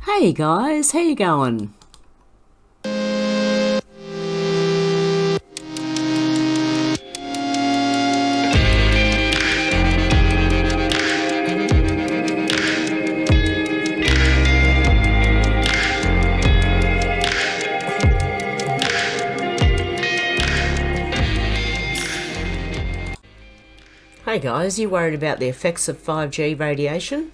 Hey guys, how you going? Hey guys, you worried about the effects of 5G radiation?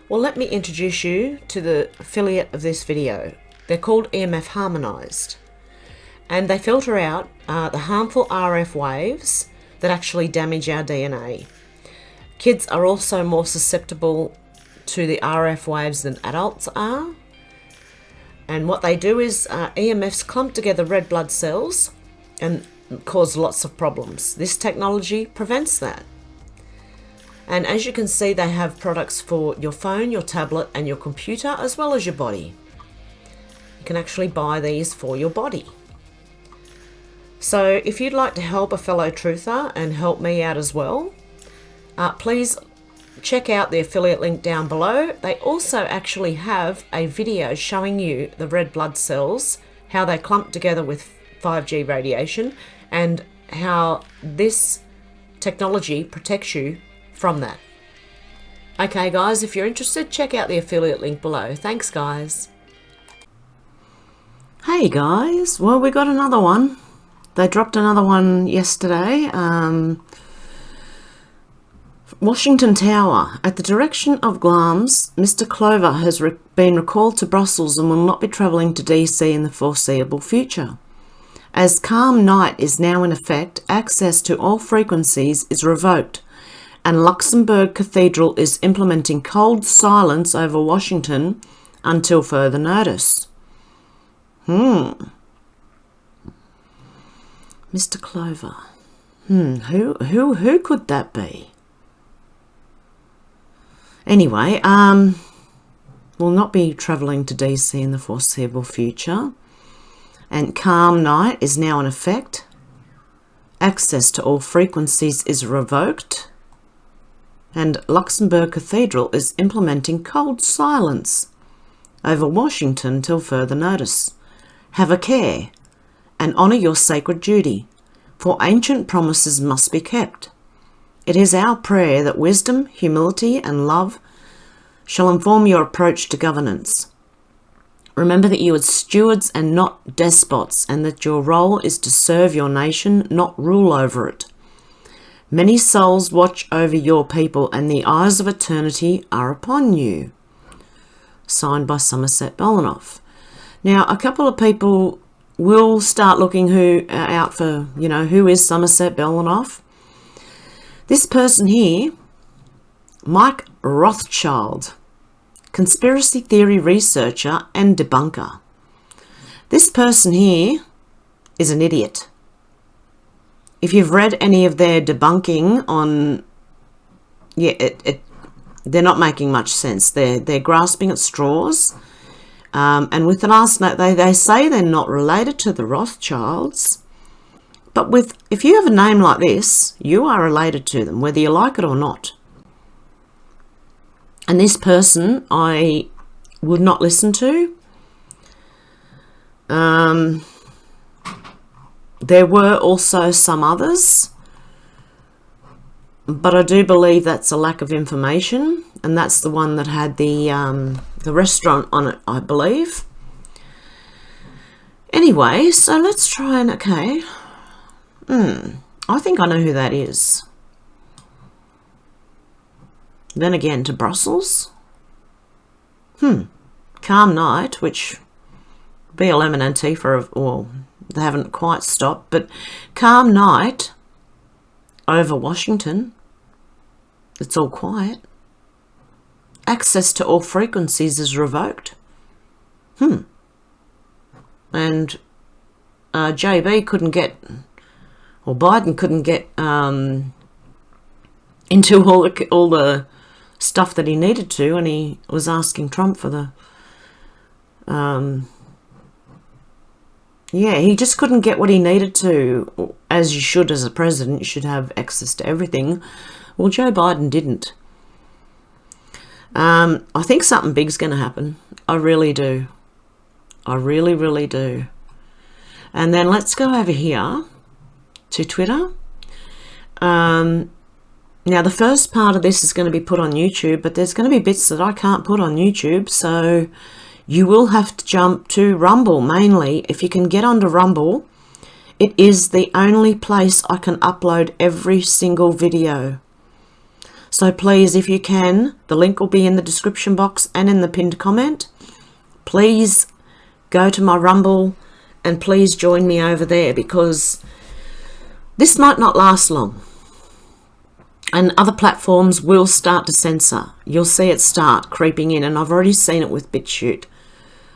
Well, let me introduce you to the affiliate of this video. They're called EMF Harmonized, and they filter out the harmful RF waves that actually damage our DNA. Kids are also more susceptible to the RF waves than adults are, and what they do is EMFs clump together red blood cells and cause lots of problems. This technology prevents that. And as you can see, they have products for your phone, your tablet and your computer, as well as your body. You can actually buy these for your body. So if you'd like to help a fellow truther and help me out as well, please check out the affiliate link down below. They also actually have a video showing you the red blood cells, how they clump together with 5G radiation, and how this technology protects you from that. Okay guys, if you're interested, check out the affiliate link below. Thanks guys. Hey guys, well, we got another one. They dropped another one yesterday. Washington Tower. At the direction of GLAMS, Mr. Clover has been recalled to Brussels and will not be travelling to DC in the foreseeable future. As calm night is now in effect, access to all frequencies is revoked, and Luxembourg Cathedral is implementing cold silence over Washington until further notice. Mr. Clover. Who could that be? Anyway, will not be travelling to DC in the foreseeable future, and calm night is now in effect. Access to all frequencies is revoked, and Luxembourg Cathedral is implementing cold silence over Washington till further notice. Have a care and honour your sacred duty, for ancient promises must be kept. It is our prayer that wisdom, humility and love shall inform your approach to governance. Remember that you are stewards and not despots, and that your role is to serve your nation, not rule over it. Many souls watch over your people, and the eyes of eternity are upon you. Signed by Somerset Belanoff. Now, a couple of people will start looking out for, who is Somerset Belanoff. This person here, Mike Rothschild, conspiracy theory researcher and debunker. This person here is an idiot. If you've read any of their debunking on, they're not making much sense. They're grasping at straws. And with the last note, they say they're not related to the Rothschilds. But if you have a name like this, you are related to them, whether you like it or not. And this person I would not listen to. There were also some others, but I do believe that's a lack of information, and that's the one that had the restaurant on it, I believe. Anyway, so let's try and, okay. I think I know who that is. Then again to Brussels. Calm night, which BLM and Antifa they haven't quite stopped, but calm night over Washington. It's all quiet. Access to all frequencies is revoked. And JB couldn't get, or Biden couldn't get into all the stuff that he needed to, and he was asking Trump for the he just couldn't get what he needed to. As you should, as a president, you should have access to everything. Well, Joe Biden didn't. I think something big's going to happen. I really do. I really, really do. And then let's go over here to Twitter. Now, the first part of this is going to be put on YouTube, but there's going to be bits that I can't put on YouTube, so you will have to jump to Rumble mainly. If you can get onto Rumble, it is the only place I can upload every single video. So please, if you can, the link will be in the description box and in the pinned comment. Please go to my Rumble and please join me over there, because this might not last long. And other platforms will start to censor. You'll see it start creeping in, and I've already seen it with Bitchute.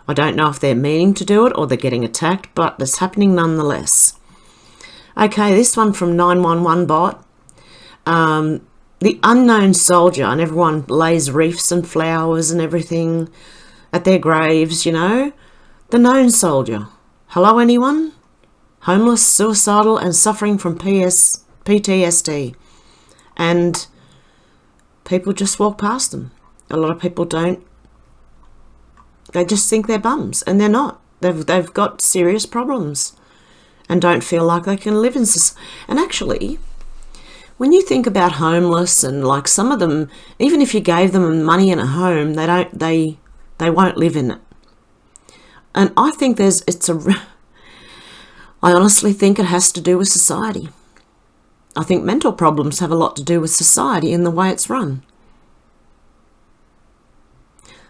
I don't know if they're meaning to do it or they're getting attacked, but it's happening nonetheless. Okay, this one from 911 bot. The unknown soldier, and everyone lays wreaths and flowers and everything at their graves, you know. The known soldier. Hello, anyone? Homeless, suicidal, and suffering from PTSD. And people just walk past them. A lot of people don't. They just think they're bums, and they're not. They've got serious problems and don't feel like they can live in society. And actually, when you think about homeless, and like some of them, even if you gave them money and a home, they won't live in it. And I think I honestly think it has to do with society. I think mental problems have a lot to do with society and the way it's run.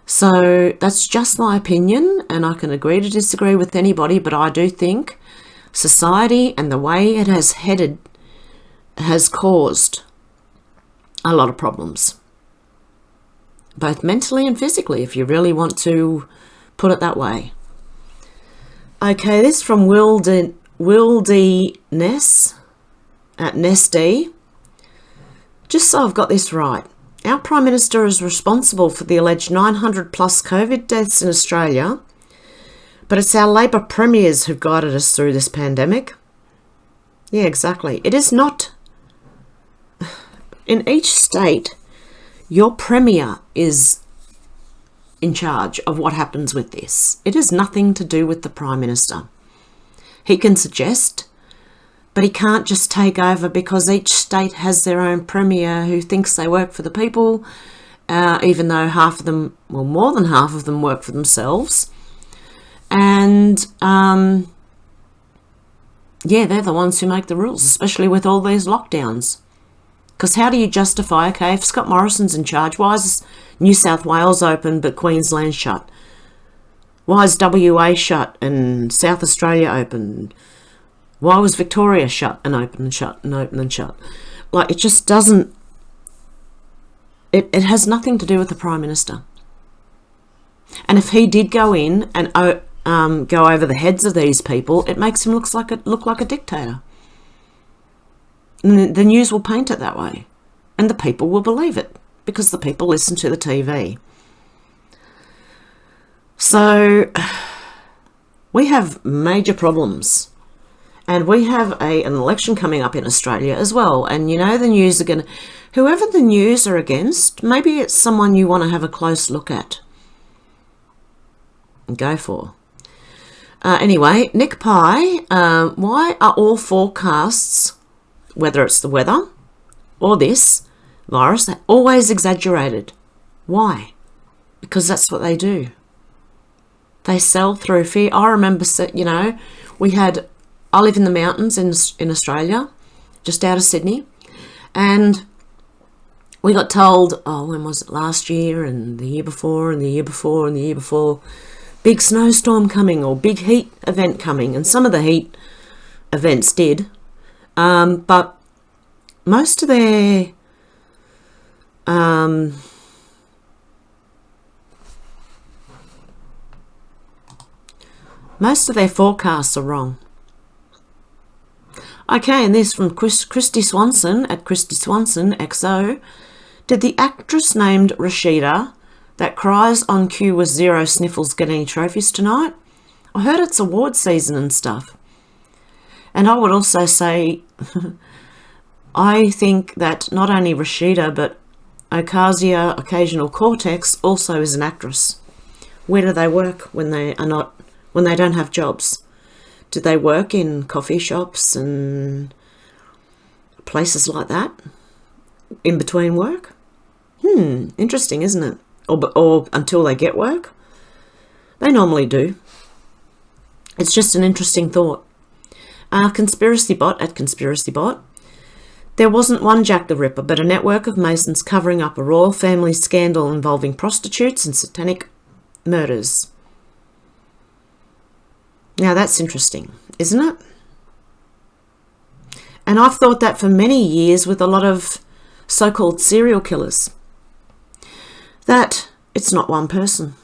So that's just my opinion, and I can agree to disagree with anybody, but I do think society and the way it has headed has caused a lot of problems, both mentally and physically, if you really want to put it that way. Okay, this from Will D. Ness at Nesty. Just so I've got this right, our Prime Minister is responsible for the alleged 900 plus COVID deaths in Australia, but it's our Labor premiers who've guided us through this pandemic. Yeah, exactly. It is not. In each state, your premier is in charge of what happens with this. It has nothing to do with the Prime Minister. He can suggest, but he can't just take over, because each state has their own premier who thinks they work for the people, even though half of them, well, more than half of them work for themselves. And yeah, they're the ones who make the rules, especially with all these lockdowns. Because how do you justify, okay, if Scott Morrison's in charge, why is New South Wales open but Queensland shut? Why is WA shut and South Australia open? Why was Victoria shut and open and shut and open and shut? Like, it just doesn't... It has nothing to do with the Prime Minister. And if he did go in and go over the heads of these people, it makes him look like a dictator. And the news will paint it that way. And the people will believe it, because the people listen to the TV. So we have major problems. And we have an election coming up in Australia as well. And, you know, the news are going to... Whoever the news are against, maybe it's someone you want to have a close look at and go for. Anyway, Nick Pye, why are all forecasts, whether it's the weather or this virus, always exaggerated? Why? Because that's what they do. They sell through fear. I remember, you know, I live in the mountains in Australia, just out of Sydney, and we got told, oh, when was it, last year and the year before and the year before and the year before, big snowstorm coming or big heat event coming, and some of the heat events did, but most of their forecasts are wrong. Okay, and this from Christy Swanson at Christy Swanson XO. Did the actress named Rashida that cries on cue with zero sniffles get any trophies tonight? I heard it's award season and stuff. And I would also say, I think that not only Rashida, but Ocasio Occasional Cortex also is an actress. Where do they work when they don't have jobs? Do they work in coffee shops and places like that in between work? Interesting, isn't it? Or until they get work? They normally do. It's just an interesting thought. Conspiracy bot at Conspiracy Bot. There wasn't one Jack the Ripper, but a network of Masons covering up a royal family scandal involving prostitutes and satanic murders. Now that's interesting, isn't it? And I've thought that for many years with a lot of so-called serial killers, that it's not one person.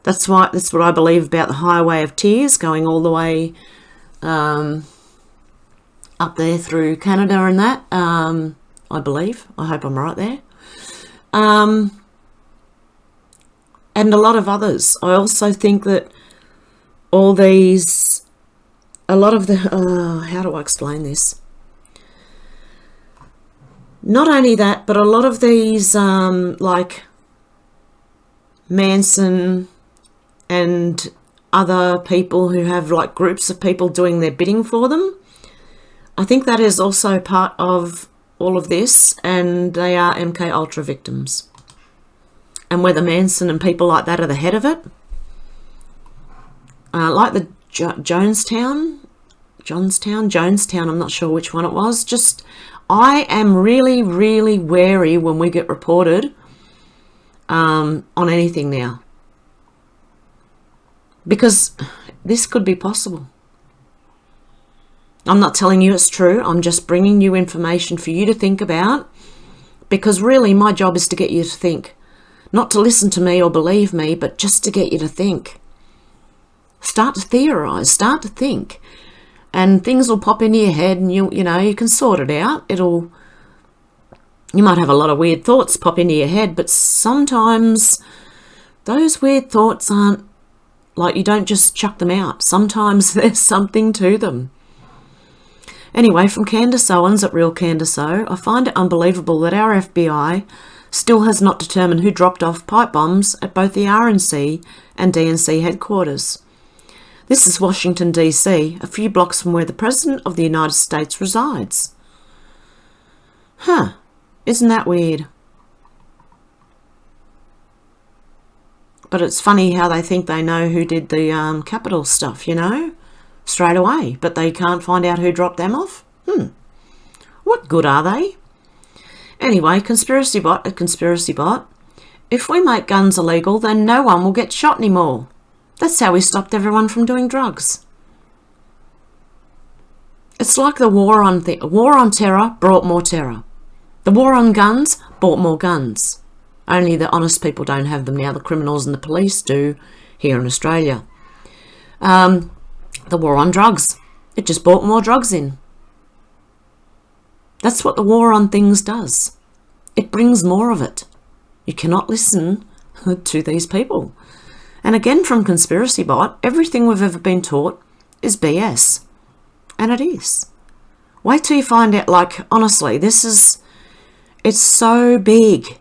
That's what I believe about the Highway of Tears, going all the way up there through Canada and that, I believe. I hope I'm right there. And a lot of others. I also think that all these, a lot of the, how do I explain this? Not only that, but a lot of these, like Manson and other people who have like groups of people doing their bidding for them, I think that is also part of all of this, and they are MK Ultra victims. And whether Manson and people like that are the head of it, like the Jonestown, I'm not sure which one it was. Just, I am really, really wary when we get reported on anything now, because this could be possible. I'm not telling you it's true. I'm just bringing you information for you to think about, because really my job is to get you to think. Not to listen to me or believe me, but just to get you to think. Start to theorize, start to think. And things will pop into your head, and you can sort it out. You might have a lot of weird thoughts pop into your head, but sometimes those weird thoughts aren't, like, you don't just chuck them out. Sometimes there's something to them. Anyway, from Candace Owens at Real Candace O, I find it unbelievable that our FBI still has not determined who dropped off pipe bombs at both the RNC and DNC headquarters. This is Washington, D.C., a few blocks from where the President of the United States resides. Isn't that weird? But it's funny how they think they know who did the Capitol stuff, straight away, but they can't find out who dropped them off? What good are they? Anyway, Conspiracy Bot at Conspiracy Bot. If we make guns illegal, then no one will get shot anymore. That's how we stopped everyone from doing drugs. It's like the war on terror brought more terror. The war on guns brought more guns. Only the honest people don't have them now. The criminals and the police do here in Australia. The war on drugs. It just brought more drugs in. That's what the war on things does. It brings more of it. You cannot listen to these people. And again, from Conspiracy Bot, everything we've ever been taught is BS. And it is. Wait till you find out, like, honestly, it's so big.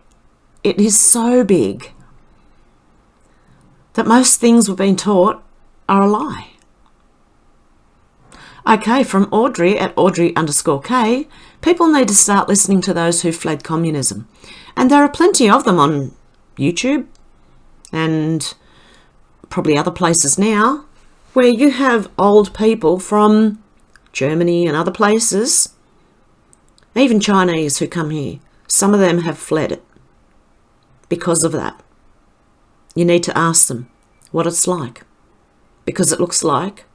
It is so big that most things we've been taught are a lie. Okay, from Audrey at Audrey_K, people need to start listening to those who fled communism. And there are plenty of them on YouTube and probably other places now, where you have old people from Germany and other places, even Chinese who come here. Some of them have fled it because of that. You need to ask them what it's like, because it looks like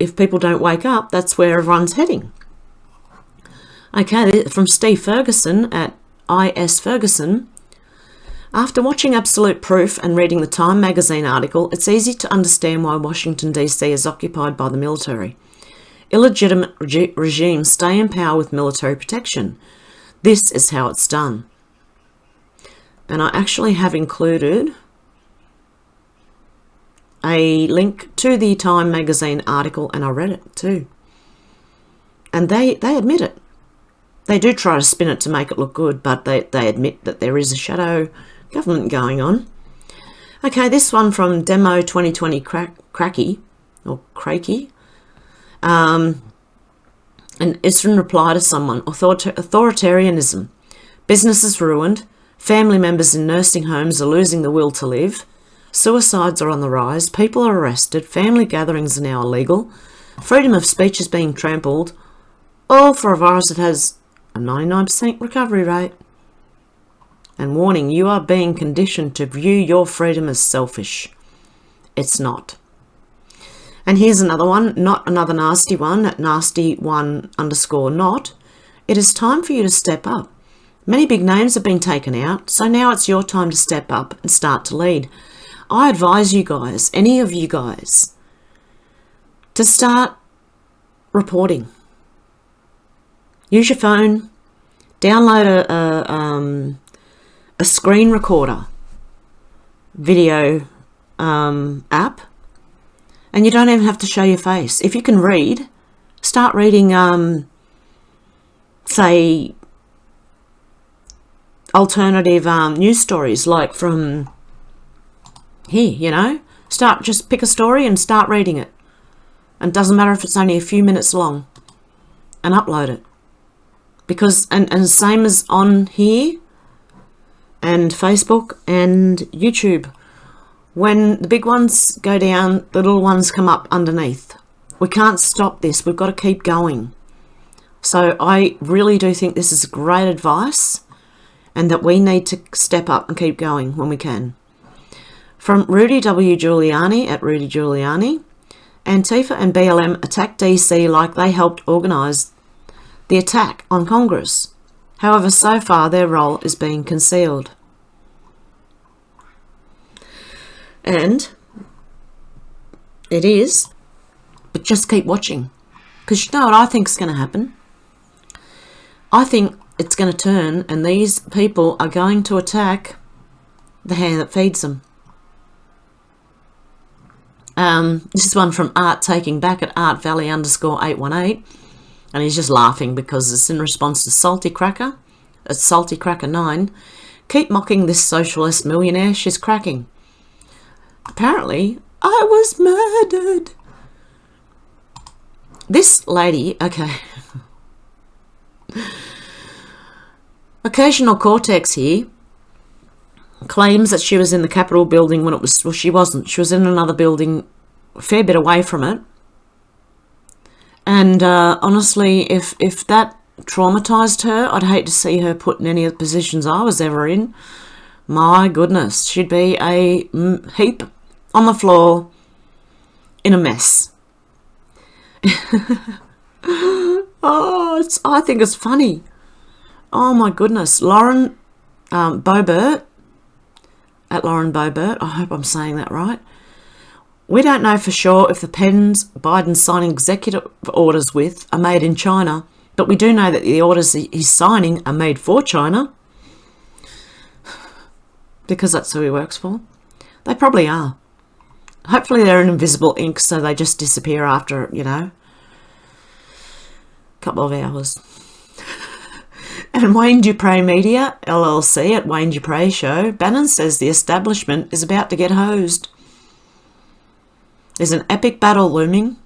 if people don't wake up, that's where everyone's heading. Okay, from Steve Ferguson at IS Ferguson. After watching Absolute Proof and reading the Time magazine article, it's easy to understand why Washington, D.C. is occupied by the military. Illegitimate regimes stay in power with military protection. This is how it's done. And I actually have included a link to the Time magazine article, and I read it too. And they admit it. They do try to spin it to make it look good, but they admit that there is a shadow government going on. Okay, this one from Demo 2020 Cracky, or Crakey. And it's in reply to someone. Authoritarianism. Businesses ruined. Family members in nursing homes are losing the will to live. Suicides are on the rise. People are arrested. Family gatherings are now illegal. Freedom of speech is being trampled. All for a virus that has a 99% recovery rate. And warning, you are being conditioned to view your freedom as selfish. It's not. And here's another one, not another nasty one, at nasty1_not. It is time for you to step up. Many big names have been taken out, so now it's your time to step up and start to lead. I advise you guys, any of you guys, to start reporting. Use your phone, download a screen recorder video app, and you don't even have to show your face. If you can read, start reading, say, alternative news stories, like from here, you know. Just pick a story and start reading it. And it doesn't matter if it's only a few minutes long, and upload it. Because, and same as on here, and Facebook and YouTube. When the big ones go down, the little ones come up underneath. We can't stop this. We've got to keep going. So I really do think this is great advice, and that we need to step up and keep going when we can. From Rudy W. Giuliani at Rudy Giuliani, Antifa and BLM attacked DC like they helped organise the attack on Congress. However, so far their role is being concealed. And it is, but just keep watching. Because you know what I think is going to happen? I think it's going to turn, and these people are going to attack the hand that feeds them. This is one from Art Taking Back at ArtValley_818. And he's just laughing because it's in response to Salty Cracker. It's Salty Cracker 9. Keep mocking this socialist millionaire. She's cracking. Apparently, I was murdered. This lady, okay. Occasional Cortex here claims that she was in the Capitol building when it was, well, she wasn't. She was in another building a fair bit away from it. And honestly, if that traumatised her, I'd hate to see her put in any of the positions I was ever in. My goodness, she'd be a heap on the floor in a mess. I think it's funny. Oh my goodness. Lauren Boebert, at Lauren Boebert, I hope I'm saying that right. We don't know for sure if the pens Biden's signing executive orders with are made in China, but we do know that the orders he's signing are made for China, because that's who he works for. They probably are. Hopefully they're in invisible ink, so they just disappear after, you know, a couple of hours. And Wayne Dupre Media, LLC, at Wayne Dupre Show, Bannon says the establishment is about to get hosed. There's an epic battle looming.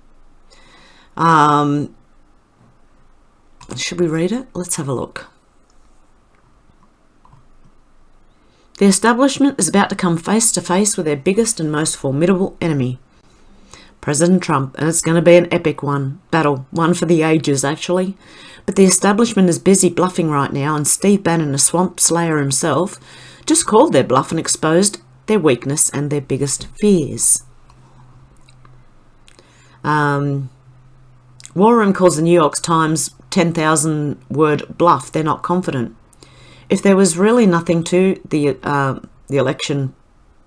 Should we read it? Let's have a look. The establishment is about to come face to face with their biggest and most formidable enemy, President Trump, and it's going to be an epic battle, one for the ages actually. But the establishment is busy bluffing right now, and Steve Bannon, a swamp slayer himself, just called their bluff and exposed their weakness and their biggest fears. War Room calls the New York Times 10,000 word bluff. They're not confident. If there was really nothing to the election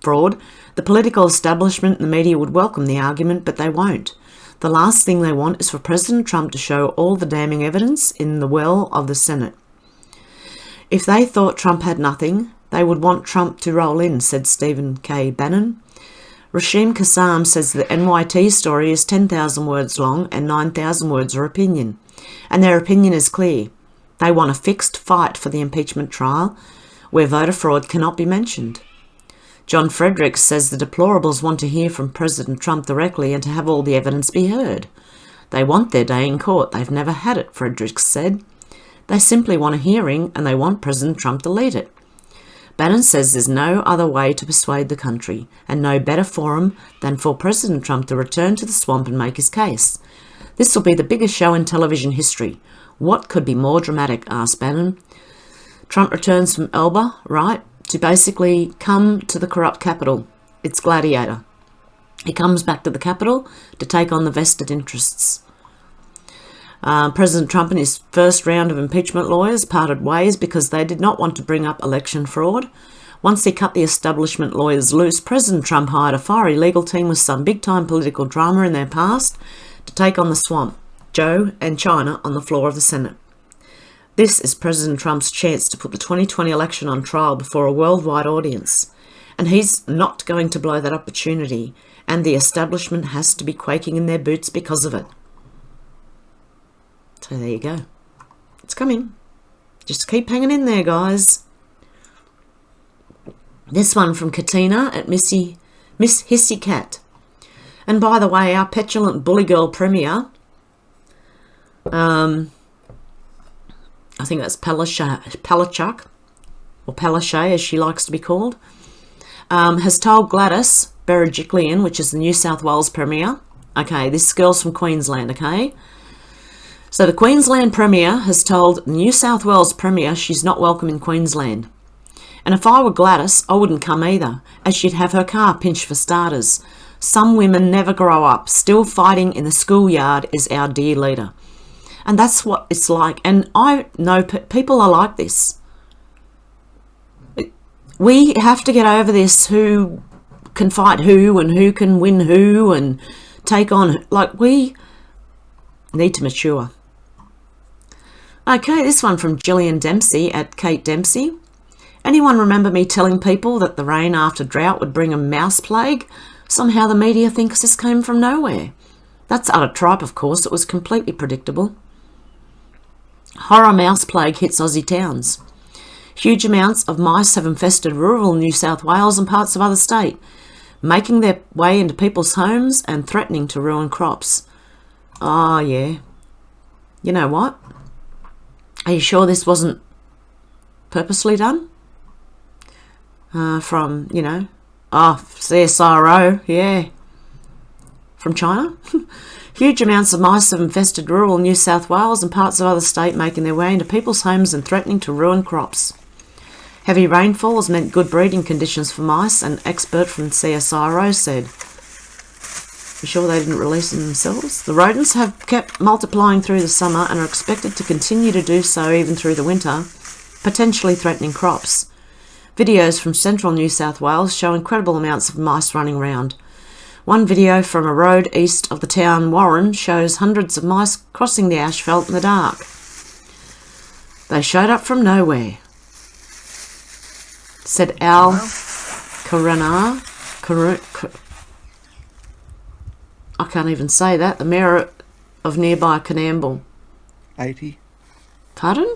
fraud, the political establishment and the media would welcome the argument, but they won't. The last thing they want is for President Trump to show all the damning evidence in the well of the Senate. If they thought Trump had nothing, they would want Trump to roll in, said Stephen K. Bannon. Rashim Kassam says the NYT story is 10,000 words long and 9,000 words are opinion. And their opinion is clear. They want a fixed fight for the impeachment trial, where voter fraud cannot be mentioned. John Fredericks says the deplorables want to hear from President Trump directly and to have all the evidence be heard. They want their day in court. They've never had it, Fredericks said. They simply want a hearing and they want President Trump to lead it. Bannon says there's no other way to persuade the country and no better forum than for President Trump to return to the swamp and make his case. This will be the biggest show in television history. What could be more dramatic, asked Bannon. Trump returns from Elba, right, to basically come to the corrupt capital, its gladiator. He comes back to the capital to take on the vested interests. President Trump and his first round of impeachment lawyers parted ways because they did not want to bring up election fraud. Once he cut the establishment lawyers loose, President Trump hired a fiery legal team with some big-time political drama in their past to take on the swamp, Joe and China, on the floor of the Senate. This is President Trump's chance to put the 2020 election on trial before a worldwide audience. And he's not going to blow that opportunity, and the establishment has to be quaking in their boots because of it. So there you go. It's coming. Just keep hanging in there, guys. This one from Katina at Miss Hissy Cat. And by the way, our petulant bully girl premier, I think that's Palachuk, or Palaszczuk as she likes to be called, has told Gladys Berejiklian, which is the New South Wales Premier. Okay, this girl's from Queensland, okay? So the Queensland Premier has told the New South Wales Premier she's not welcome in Queensland. And if I were Gladys, I wouldn't come either, as she'd have her car pinched for starters. Some women never grow up. Still fighting in the schoolyard is our dear leader. And that's what it's like. And I know people are like this. We have to get over this, who can fight who and who can win who and take on, like, we need to mature. Okay, this one from Gillian Dempsey at Kate Dempsey. Anyone remember me telling people that the rain after drought would bring a mouse plague? Somehow the media thinks this came from nowhere. That's utter tripe, of course. It was completely predictable. Horror mouse plague hits Aussie towns. Huge amounts of mice have infested rural New South Wales and parts of other state, making their way into people's homes and threatening to ruin crops. Oh, yeah. You know what? Are you sure this wasn't purposely done? From, CSIRO, yeah. From China? Huge amounts of mice have infested rural New South Wales and parts of other state, making their way into people's homes and threatening to ruin crops. Heavy rainfall has meant good breeding conditions for mice, an expert from CSIRO said. You sure they didn't release them themselves? The rodents have kept multiplying through the summer and are expected to continue to do so even through the winter, potentially threatening crops. Videos from central New South Wales show incredible amounts of mice running around. One video from a road east of the town Warren shows hundreds of mice crossing the asphalt in the dark. They showed up from nowhere, said Al Karanar. I can't even say that. The mayor of nearby Canamble. 80. Pardon?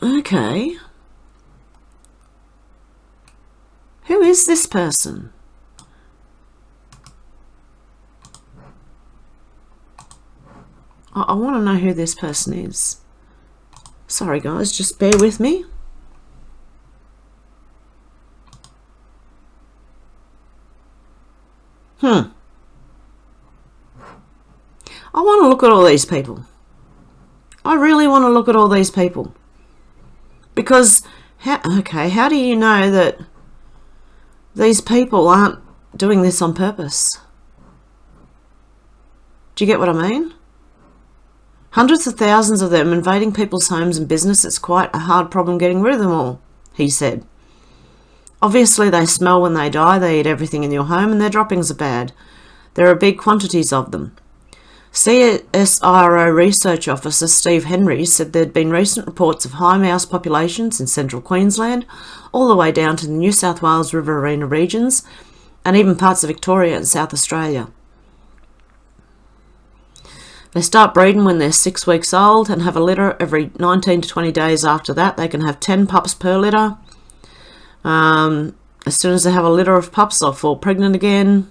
Okay. Who is this person? I want to know who this person is. Sorry guys, just bear with me. I want to look at all these people. I really want to look at all these people. Because, how do you know that these people aren't doing this on purpose? Do you get what I mean? Hundreds of thousands of them invading people's homes and business. It's quite a hard problem getting rid of them all, he said. Obviously they smell when they die, they eat everything in your home and their droppings are bad. There are big quantities of them. CSIRO Research Officer Steve Henry said there'd been recent reports of high mouse populations in central Queensland, all the way down to the New South Wales Riverina regions, and even parts of Victoria and South Australia. They start breeding when they're 6 weeks old and have a litter every 19 to 20 days after that. They can have 10 pups per litter. As soon as they have a litter of pups, they'll fall pregnant again.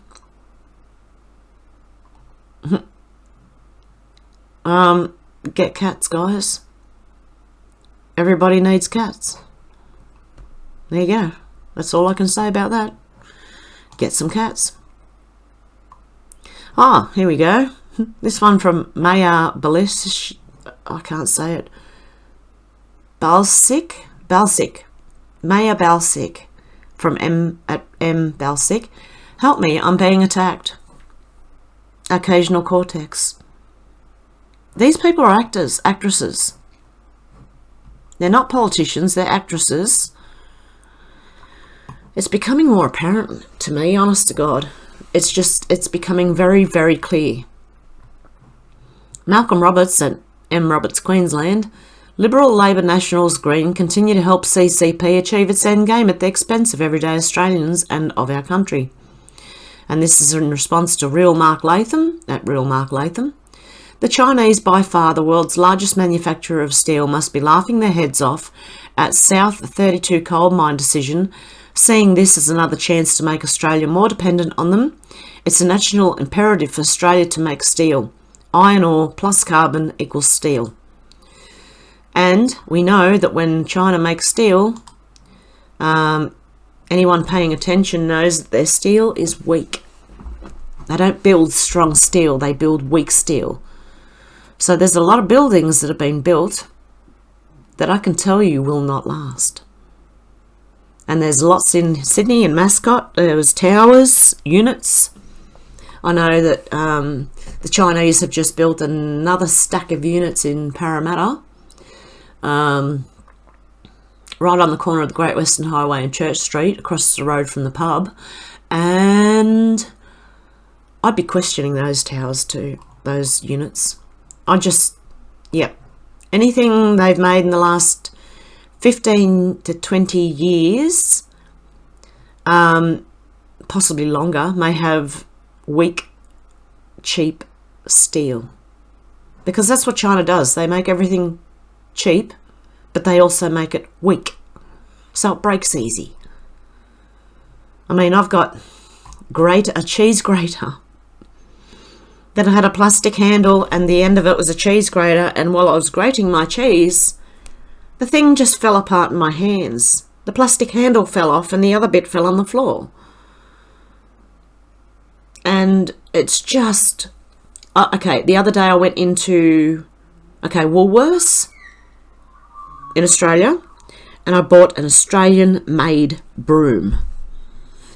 Get cats, guys. Everybody needs cats. There you go. That's all I can say about that. Get some cats. Ah, here we go. This one from Maya Balish. I can't say it. Balsic. Maya Balsic from M Balsic. Help me, I'm being attacked. Occasional cortex. These people are actresses. They're not politicians, they're actresses. It's becoming more apparent to me, honest to God. It's becoming very, very clear. Malcolm Roberts at M Roberts, Queensland. Liberal, Labor, Nationals, Green continue to help CCP achieve its end game at the expense of everyday Australians and of our country. And this is in response to Real Mark Latham, at Real Mark Latham. The Chinese, by far the world's largest manufacturer of steel, must be laughing their heads off at South 32 coal mine decision, seeing this as another chance to make Australia more dependent on them. It's a national imperative for Australia to make steel. Iron ore plus carbon equals steel. And we know that when China makes steel, anyone paying attention knows that their steel is weak. They don't build strong steel, they build weak steel. So there's a lot of buildings that have been built that I can tell you will not last. And there's lots in Sydney and Mascot. There was towers, units. I know that the Chinese have just built another stack of units in Parramatta, right on the corner of the Great Western Highway and Church Street, across the road from the pub. And I'd be questioning those towers too, those units. Anything they've made in the last 15 to 20 years, possibly longer, may have weak, cheap steel. Because that's what China does. They make everything cheap, but they also make it weak. So it breaks easy. I mean, I've got a cheese grater that had a plastic handle and the end of it was a cheese grater, and while I was grating my cheese, the thing just fell apart in my hands. The plastic handle fell off and the other bit fell on the floor. And it's just... okay, the other day I went into Woolworths in Australia, and I bought an Australian-made broom.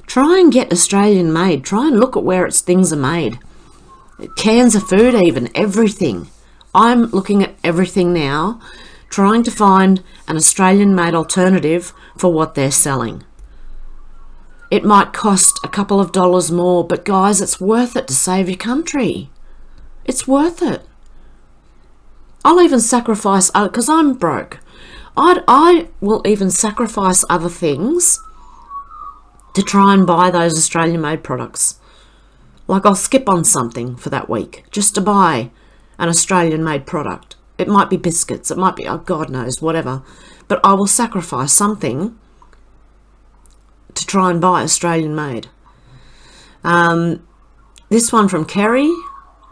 Try and get Australian-made. Try and look at where things are made. Cans of food even, everything. I'm looking at everything now, trying to find an Australian-made alternative for what they're selling. It might cost a couple of dollars more, but guys, it's worth it to save your country. It's worth it. I'll even sacrifice, because I'm broke, I will even sacrifice other things to try and buy those Australian-made products. Like I'll skip on something for that week just to buy an Australian-made product. It might be biscuits, it might be, oh God knows, whatever. But I will sacrifice something to try and buy Australian-made. This one from Kerry,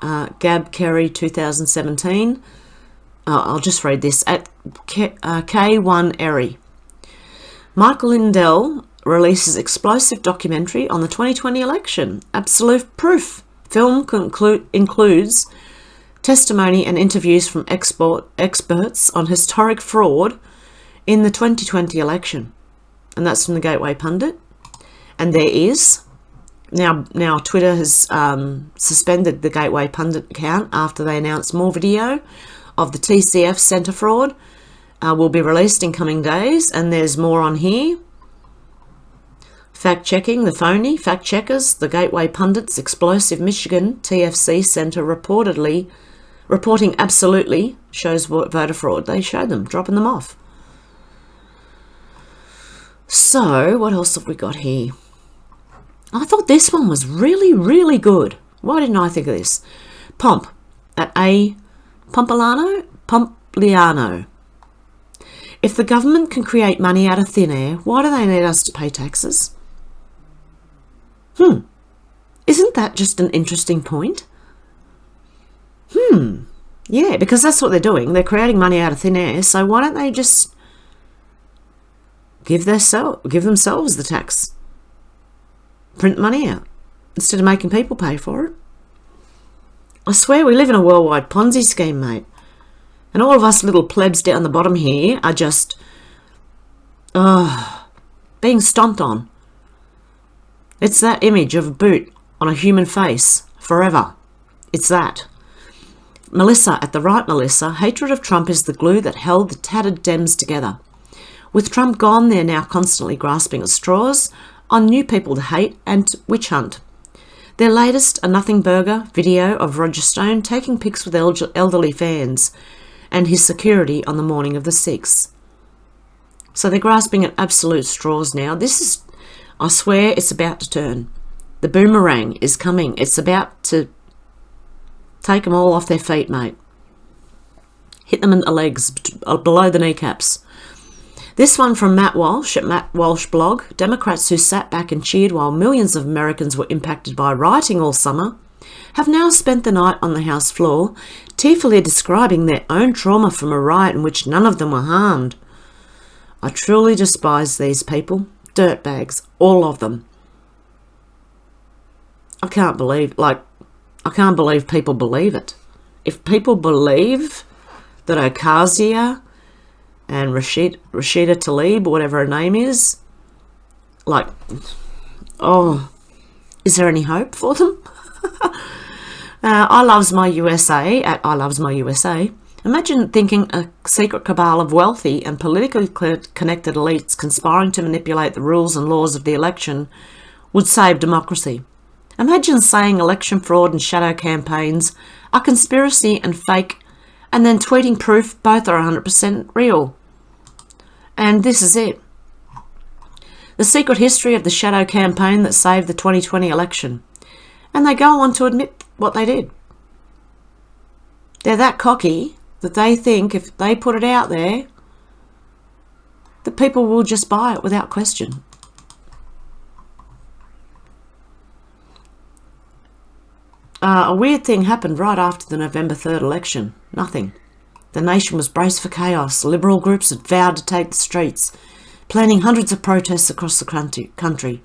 Gab Kerry 2017. I'll just read this. At K1 Erie. Michael Lindell releases explosive documentary on the 2020 election. Absolute proof. Film includes testimony and interviews from experts on historic fraud in the 2020 election. And that's from the Gateway Pundit. And there is. Now Twitter has suspended the Gateway Pundit account after they announced more video of the TCF centre fraud will be released in coming days. And there's more on here. Fact-checking, the phony, fact-checkers, the Gateway Pundit's explosive Michigan TFC centre reporting absolutely shows voter fraud. They show them, dropping them off. So, what else have we got here? I thought this one was really, really good. Why didn't I think of this? Pomp. at A. Pompliano. If the government can create money out of thin air, why do they need us to pay taxes? Isn't that just an interesting point? Yeah, because that's what they're doing. They're creating money out of thin air, so why don't they just give themselves the tax? Print money out instead of making people pay for it. I swear we live in a worldwide Ponzi scheme, mate. And all of us little plebs down the bottom here are just being stomped on. It's that image of a boot on a human face forever. It's that. Melissa, at the right, Melissa, hatred of Trump is the glue that held the tattered Dems together. With Trump gone, they're now constantly grasping at straws on new people to hate and witch hunt. Their latest, a nothing burger video of Roger Stone taking pics with elderly fans and his security on the morning of the 6th. So they're grasping at absolute straws now. This is, I swear, it's about to turn. The boomerang is coming. It's about to take them all off their feet, mate. Hit them in the legs, below the kneecaps. This one from Matt Walsh at Matt Walsh blog. Democrats who sat back and cheered while millions of Americans were impacted by rioting all summer have now spent the night on the House floor, tearfully describing their own trauma from a riot in which none of them were harmed. I truly despise these people. Dirtbags, all of them. I can't believe people believe it. If people believe that Ocasio and Rashida Tlaib, whatever her name is, is there any hope for them? I loves my USA at I loves my USA. Imagine thinking a secret cabal of wealthy and politically connected elites conspiring to manipulate the rules and laws of the election would save democracy. Imagine saying election fraud and shadow campaigns are conspiracy and fake, and then tweeting proof both are 100% real. And this is it. The secret history of the shadow campaign that saved the 2020 election. And they go on to admit what they did. They're that cocky that they think if they put it out there, the people will just buy it without question. A weird thing happened right after the November 3rd election. Nothing. The nation was braced for chaos. Liberal groups had vowed to take the streets, planning hundreds of protests across the country.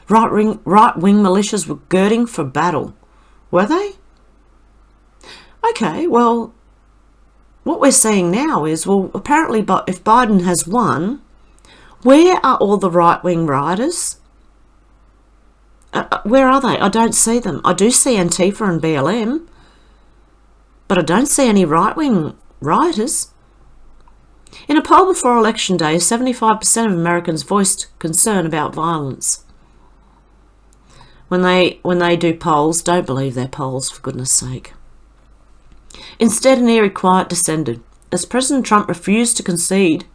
Right-wing militias were girding for battle. Were they? Okay, well, what we're seeing now is, well, apparently if Biden has won, where are all the right-wing rioters? Where are they? I don't see them. I do see Antifa and BLM, but I don't see any right-wing rioters. In a poll before Election Day, 75% of Americans voiced concern about violence. When they do polls, don't believe their polls, for goodness sake. Instead, an eerie quiet descended as President Trump refused to concede.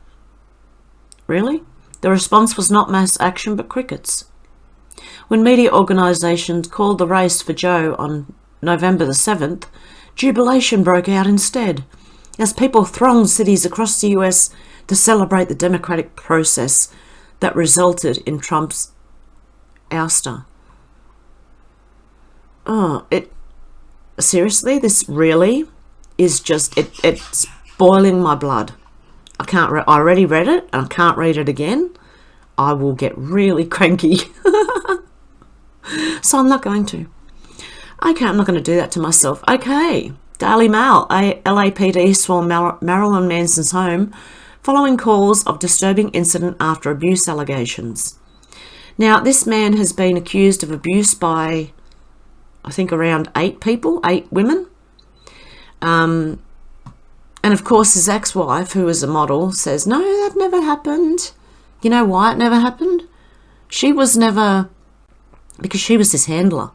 Really? The response was not mass action but crickets. When media organisations called the race for Joe on November the 7th, jubilation broke out instead, as people thronged cities across the US to celebrate the democratic process that resulted in Trump's ouster. Seriously, this really is just, it's boiling my blood. I already read it, and I can't read it again. I will get really cranky. So I'm not going to. Okay, I'm not going to do that to myself. Okay, Daily Mail. LAPD swarmed Marilyn Manson's home following calls of disturbing incident after abuse allegations. Now, this man has been accused of abuse by, I think, around 8 women. And of course, his ex-wife, who is a model, says, no, that never happened. You know why it never happened? Because she was his handler.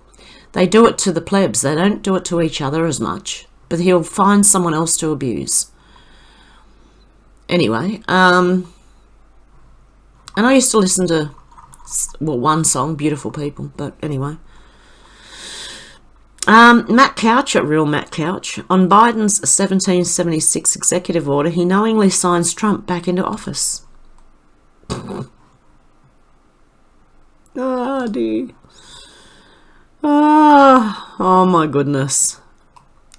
They do it to the plebs. They don't do it to each other as much. But he'll find someone else to abuse. Anyway, and I used to listen to, well, one song, Beautiful People, but anyway. Matt Couch at Real Matt Couch. On Biden's 1776 executive order, he knowingly signs Trump back into office. Oh, dear. Oh my goodness.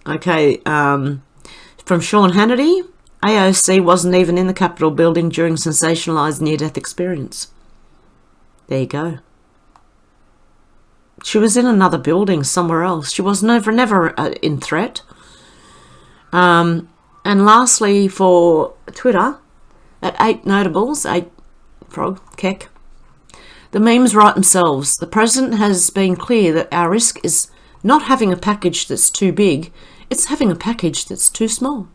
Okay, from Sean Hannity. AOC wasn't even in the Capitol building during sensationalised near-death experience. There you go. She was in another building somewhere else. She was never in threat. And lastly, for Twitter, at 8 notables, 8 frog, keck, the memes write themselves. The president has been clear that our risk is not having a package that's too big, it's having a package that's too small.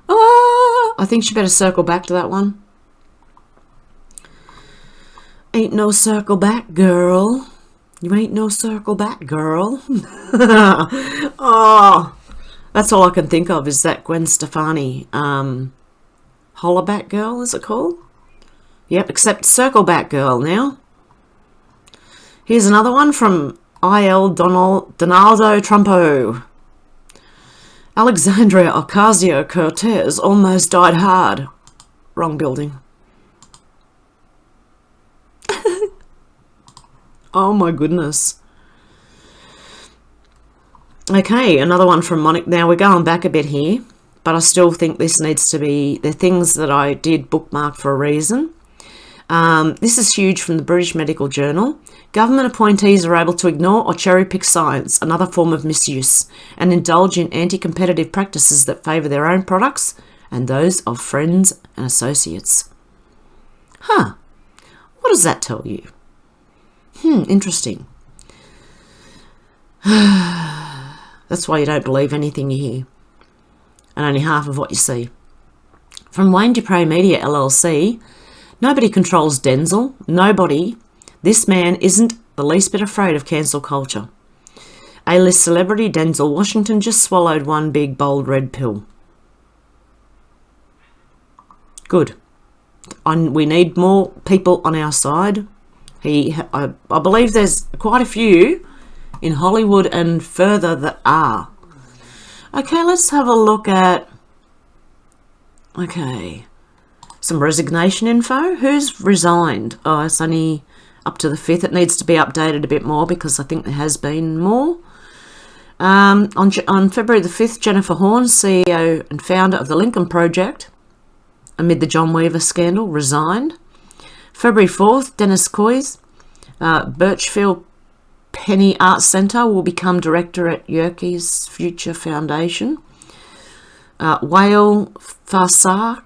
I think she better circle back to that one. Ain't no circle back, girl. You ain't no circle back, girl. Oh, that's all I can think of is that Gwen Stefani hollaback girl, is it called? Yep, except circle back girl now. Here's another one from Donaldo Trumpo. Alexandria Ocasio-Cortez almost died hard. Wrong building. Oh my goodness. Okay, another one from Monica. Now we're going back a bit here, but I still think this needs to be the things that I did bookmark for a reason. This is huge from the British Medical Journal. Government appointees are able to ignore or cherry-pick science, another form of misuse, and indulge in anti-competitive practices that favour their own products and those of friends and associates. Huh. What does that tell you? Interesting. That's why you don't believe anything you hear, and only half of what you see. From Wayne Dupre Media LLC, nobody controls Denzel. Nobody. This man isn't the least bit afraid of cancel culture. A-list celebrity Denzel Washington just swallowed one big, bold red pill. Good. We need more people on our side. I believe there's quite a few in Hollywood and further that are. Okay, let's have a look at... Okay. Some resignation info. Who's resigned? Oh, it's only up to the 5th. It needs to be updated a bit more because I think there has been more. On February the 5th, Jennifer Horn, CEO and founder of the Lincoln Project, amid the John Weaver scandal, resigned. February 4th, Dennis Coys, Birchfield Penny Arts Centre, will become director at Yerke's Future Foundation. Wael Farsar,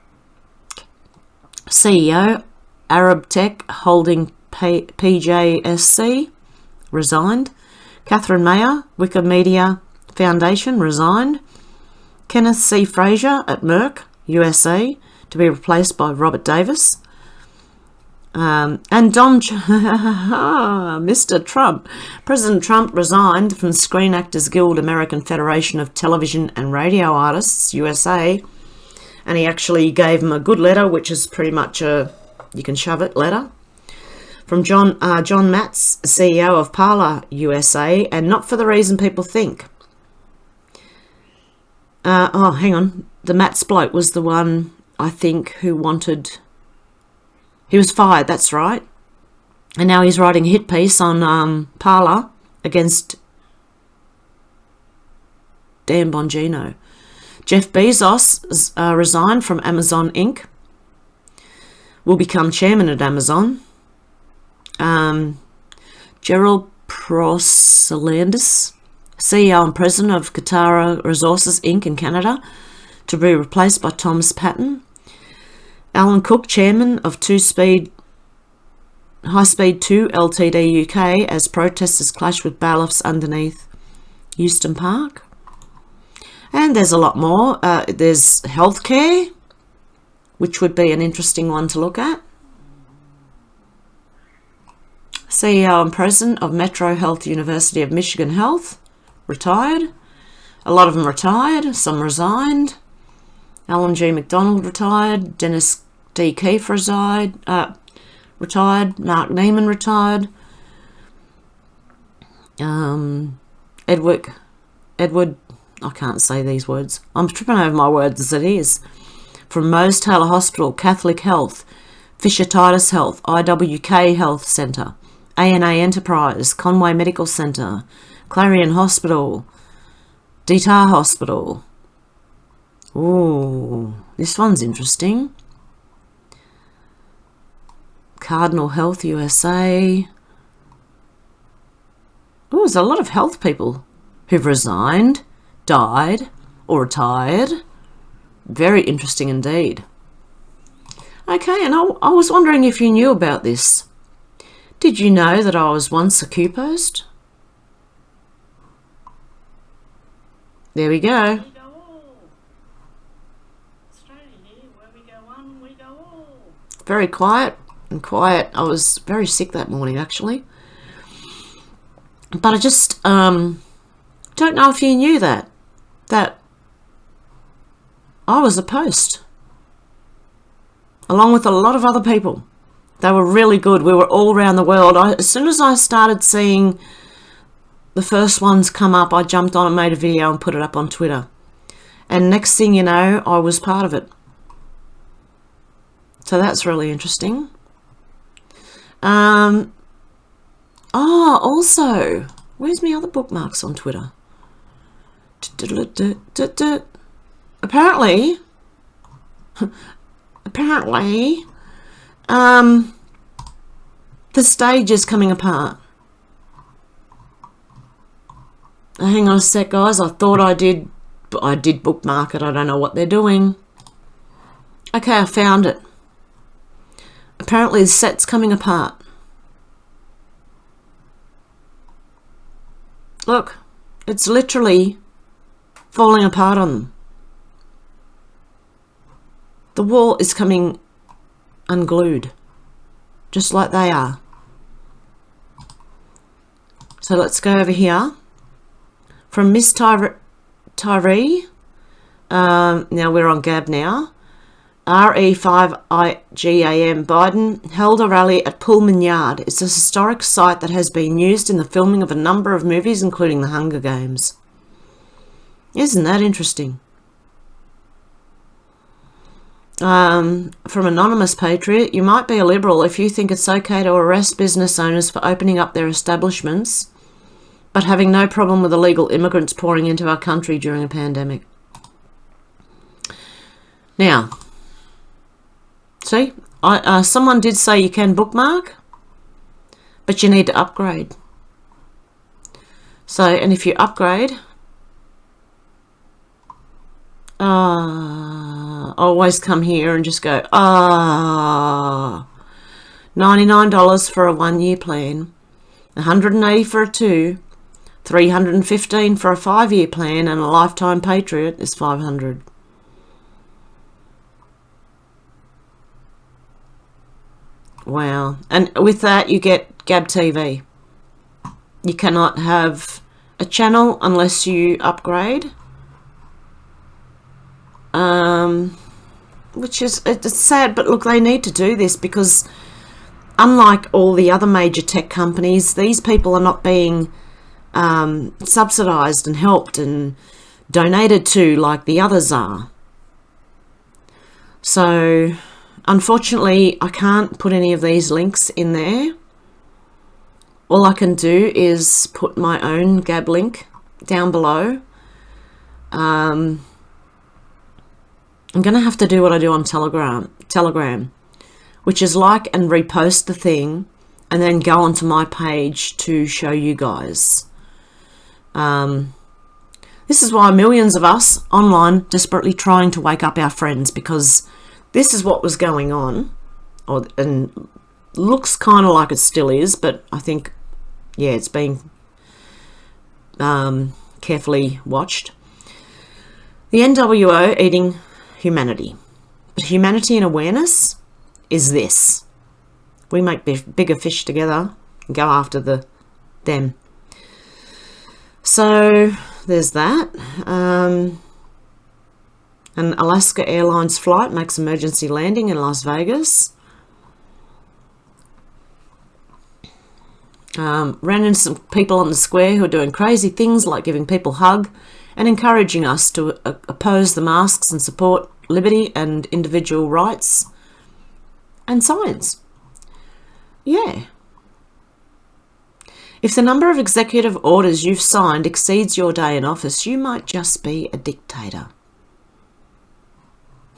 CEO, Arab Tech Holding PJSC, resigned. Catherine Mayer, Wikimedia Foundation, resigned. Kenneth C. Frazier at Merck, USA, to be replaced by Robert Davis. And Mr. Trump. President Trump resigned from Screen Actors Guild, American Federation of Television and Radio Artists, USA. And he actually gave him a good letter, which is pretty much a, you can shove it, letter. From John Matz, CEO of Parler, USA, and not for the reason people think. Hang on. The Matz bloke was the one, I think, who wanted... He was fired, that's right. And now he's writing a hit piece on Parler against Dan Bongino. Jeff Bezos resigned from Amazon Inc. Will become chairman at Amazon. Gerald Prosalandis, CEO and president of Katara Resources Inc. in Canada, to be replaced by Thomas Patton. Alan Cook, chairman of High Speed 2 Ltd UK, as protesters clash with bailiffs underneath Euston Park. And there's a lot more. There's healthcare, which would be an interesting one to look at. CEO and president of Metro Health University of Michigan Health, retired. A lot of them retired, some resigned. Alan G. McDonald retired. Dennis D. Keefe retired. Mark Neiman retired. Edward, I can't say these words. I'm tripping over my words as it is. From Mose Taylor Hospital, Catholic Health, Fisher Titus Health, IWK Health Centre, ANA Enterprise, Conway Medical Centre, Clarion Hospital, Detar Hospital. Ooh, this one's interesting. Cardinal Health USA. Oh, there's a lot of health people who've resigned, died, or retired. Very interesting indeed. Okay, and I was wondering if you knew about this. Did you know that I was once a Q post? There we go. Very quiet and quiet. I was very sick that morning, actually. But I just don't know if you knew that I was a post, along with a lot of other people. They were really good. We were all around the world. As soon as I started seeing the first ones come up, I jumped on and made a video and put it up on Twitter. And next thing you know, I was part of it. So that's really interesting. Also, where's my other bookmarks on Twitter? Apparently, the stage is coming apart. Hang on a sec, guys. I thought I did bookmark it. I don't know what they're doing. Okay, I found it. Apparently the set's coming apart. Look, it's literally falling apart on them. The wall is coming unglued, just like they are. So let's go over here. From Miss Tyree, now we're on Gab now. RE5IGAM Biden held a rally at Pullman Yard. It's a historic site that has been used in the filming of a number of movies, including The Hunger Games. Isn't that interesting? From Anonymous Patriot, you might be a liberal if you think it's okay to arrest business owners for opening up their establishments, but having no problem with illegal immigrants pouring into our country during a pandemic. Now, see, someone did say you can bookmark, but you need to upgrade. So, and if you upgrade, I always come here and just go, $99 for a 1-year plan, $180 for a 2, $315 for a 5-year plan, and a lifetime Patriot is $500. Wow. And with that, you get Gab TV. You cannot have a channel unless you upgrade. Which is, it's sad, but look, they need to do this because unlike all the other major tech companies, these people are not being subsidized and helped and donated to like the others are. So unfortunately, I can't put any of these links in there. All I can do is put my own Gab link down below. I'm going to have to do what I do on Telegram, which is like and repost the thing and then go onto my page to show you guys. This is why millions of us online desperately trying to wake up our friends, because this is what was going on, and looks kind of like it still is, but I think, yeah, it's being carefully watched. The NWO eating humanity. But humanity and awareness is this. We make bigger fish together and go after them. So there's that. An Alaska Airlines flight makes emergency landing in Las Vegas. Ran into some people on the square who are doing crazy things like giving people a hug and encouraging us to oppose the masks and support liberty and individual rights and science. Yeah. If the number of executive orders you've signed exceeds your day in office, you might just be a dictator.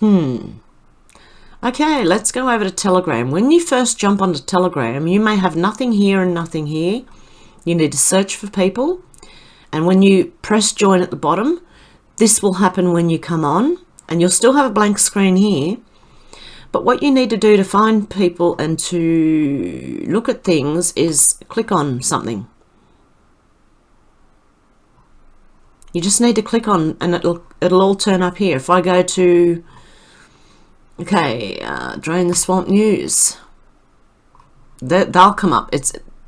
Okay, let's go over to Telegram. When you first jump onto Telegram, you may have nothing here and nothing here. You need to search for people. And when you press join at the bottom, this will happen when you come on. And you'll still have a blank screen here. But what you need to do to find people and to look at things is click on something. You just need to click on and it'll all turn up here. If I go to, Drain the Swamp News, they'll come up.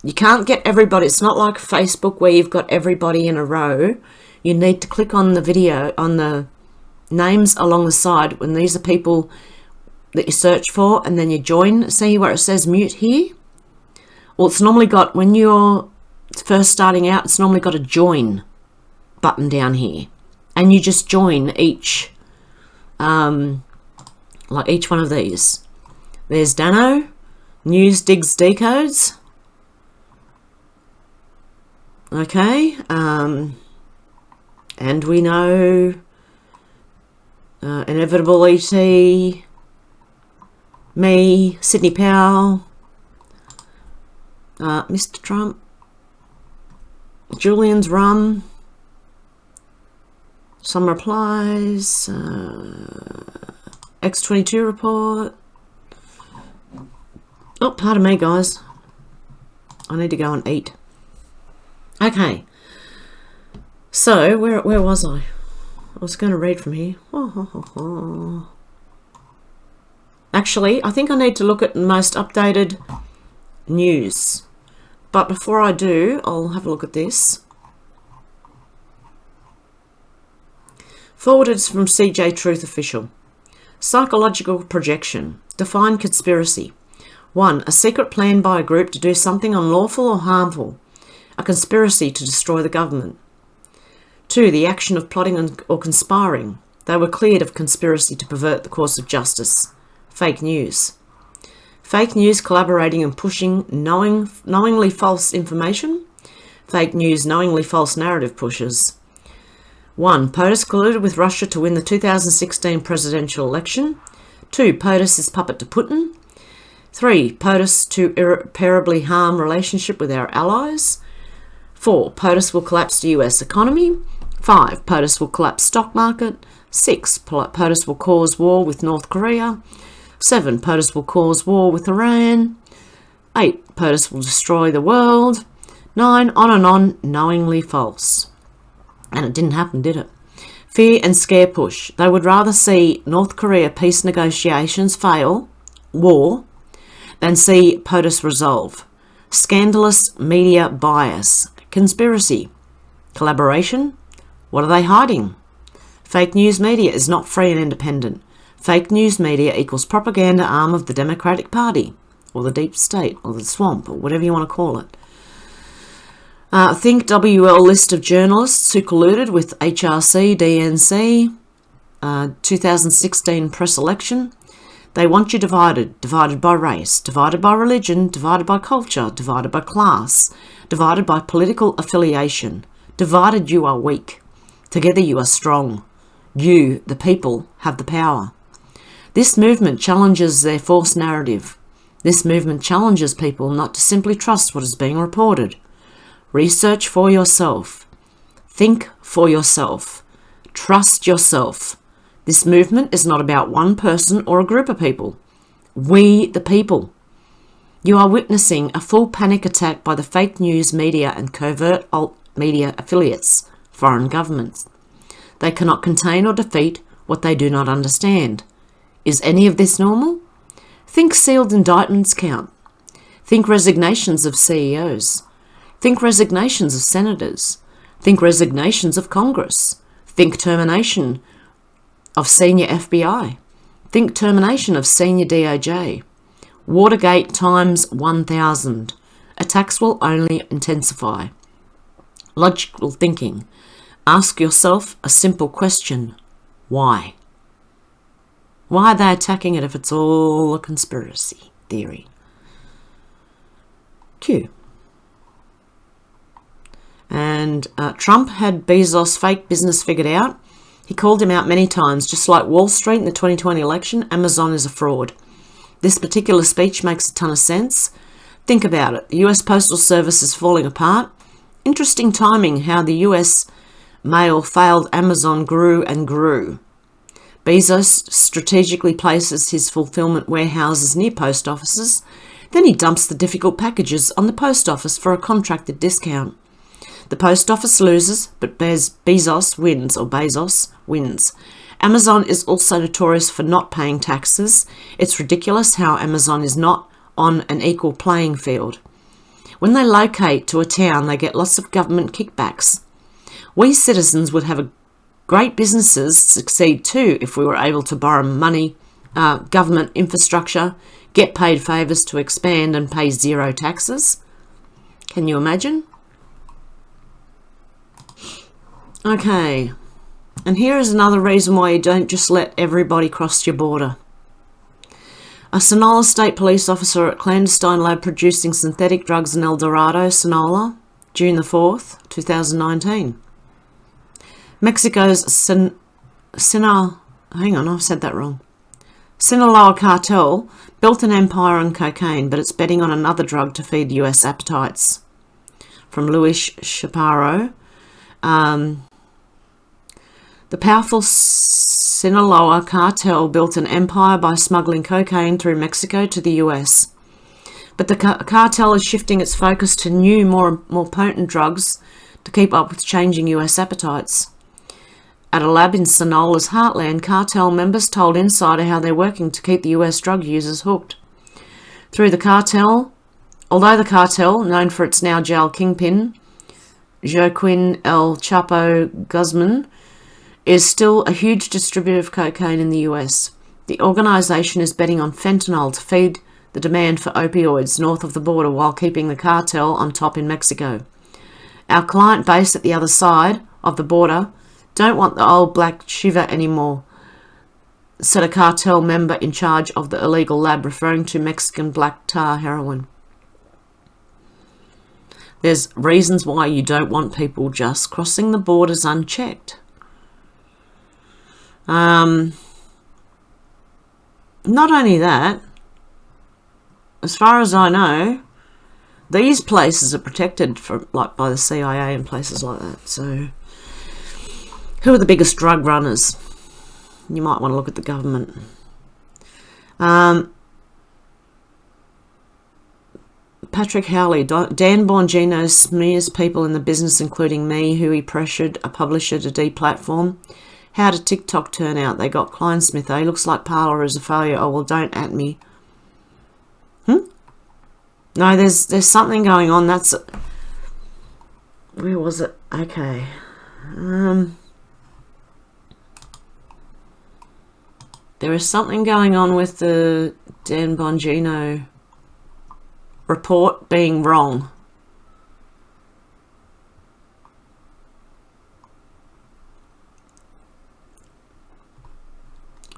You can't get everybody. It's not like Facebook where you've got everybody in a row. You need to click on the video, on the names along the side when these are people that you search for, and then you join. See where it says mute here? Well, it's normally got, when you're first starting out, it's normally got a join button down here. And you just join each, like each one of these. There's Dano, News Digs Decodes. Okay, and we know Inevitable ET, me, Sydney Powell, Mr. Trump, Julian's Rum, some replies, X22 report. Oh, pardon me, guys. I need to go and eat. Okay. So, where was I? I was going to read from here. Actually, I think I need to look at the most updated news. But before I do, I'll have a look at this. Forwarded from CJ Truth Official. Psychological projection. Define conspiracy. 1. A secret plan by a group to do something unlawful or harmful. A conspiracy to destroy the government. 2. The action of plotting or conspiring. They were cleared of conspiracy to pervert the course of justice. Fake news. Fake news collaborating and pushing knowingly false information. Fake news knowingly false narrative pushers. 1. POTUS colluded with Russia to win the 2016 presidential election. 2. POTUS is puppet to Putin. 3. POTUS to irreparably harm relationship with our allies. 4. POTUS will collapse the US economy. 5. POTUS will collapse stock market. 6. POTUS will cause war with North Korea. 7. POTUS will cause war with Iran. 8. POTUS will destroy the world. 9. On and on, knowingly false. And it didn't happen, did it? Fear and scare push. They would rather see North Korea peace negotiations fail, war, than see POTUS resolve. Scandalous media bias. Conspiracy. Collaboration. What are they hiding? Fake news media is not free and independent. Fake news media equals propaganda arm of the Democratic Party, or the deep state, or the swamp, or whatever you want to call it. Think WL list of journalists who colluded with HRC, DNC, 2016 press election. They want you divided by race, divided by religion, divided by culture, divided by class, divided by political affiliation. Divided you are weak. Together you are strong. You, the people, have the power. This movement challenges their false narrative. This movement challenges people not to simply trust what is being reported. Research for yourself. Think for yourself. Trust yourself. This movement is not about one person or a group of people. We, the people. You are witnessing a full panic attack by the fake news media and covert alt media affiliates, foreign governments. They cannot contain or defeat what they do not understand. Is any of this normal? Think sealed indictments count. Think resignations of CEOs. Think resignations of senators. Think resignations of Congress. Think termination of senior FBI. Think termination of senior DOJ. Watergate times 1,000. attacks will only intensify. Logical thinking. Ask yourself a simple question. Why? Why are they attacking it if it's all a conspiracy theory? Q. And Trump had Bezos' fake business figured out. He called him out many times. Just like Wall Street in the 2020 election, Amazon is a fraud. This particular speech makes a ton of sense. Think about it. The US Postal Service is falling apart. Interesting timing how the US mail failed Amazon grew and grew. Bezos strategically places his fulfillment warehouses near post offices. Then he dumps the difficult packages on the post office for a contracted discount. The post office loses, but Bezos wins. Amazon is also notorious for not paying taxes. It's ridiculous how Amazon is not on an equal playing field. When they locate to a town, they get lots of government kickbacks. We citizens would have great businesses succeed too if we were able to borrow money, government infrastructure, get paid favours to expand and pay zero taxes. Can you imagine? Okay, and here is another reason why you don't just let everybody cross your border. A Sonora State Police officer at clandestine lab producing synthetic drugs in El Dorado, Sonora, June the 4th, 2019. Mexico's Sinaloa cartel built an empire on cocaine, but it's betting on another drug to feed US appetites. From Luis Chaparro. The powerful Sinaloa cartel built an empire by smuggling cocaine through Mexico to the US. But the cartel is shifting its focus to new, more potent drugs to keep up with changing US appetites. At a lab in Sinaloa's heartland, cartel members told Insider how they're working to keep the US drug users hooked. Although the cartel, known for its now jail kingpin, Joaquin El Chapo Guzman, is still a huge distributor of cocaine in the US. The organisation is betting on fentanyl to feed the demand for opioids north of the border while keeping the cartel on top in Mexico. Our client base at the other side of the border don't want the old black shiva anymore, said a cartel member in charge of the illegal lab, referring to Mexican black tar heroin. There's reasons why you don't want people just crossing the borders unchecked. Not only that, as far as I know, these places are protected by the CIA and places like that. So, who are the biggest drug runners? You might want to look at the government. Patrick Howley, Dan Bongino smears people in the business, including me, who he pressured a publisher to deplatform. How did TikTok turn out? They got Kleinsmith, eh? Looks like Parler is a failure. Oh, well, don't at me. No, there's something going on. Where was it? Okay. There is something going on with the Dan Bongino report being wrong.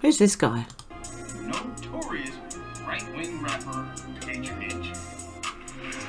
Who's this guy? Notorious right-wing rapper Bitchute.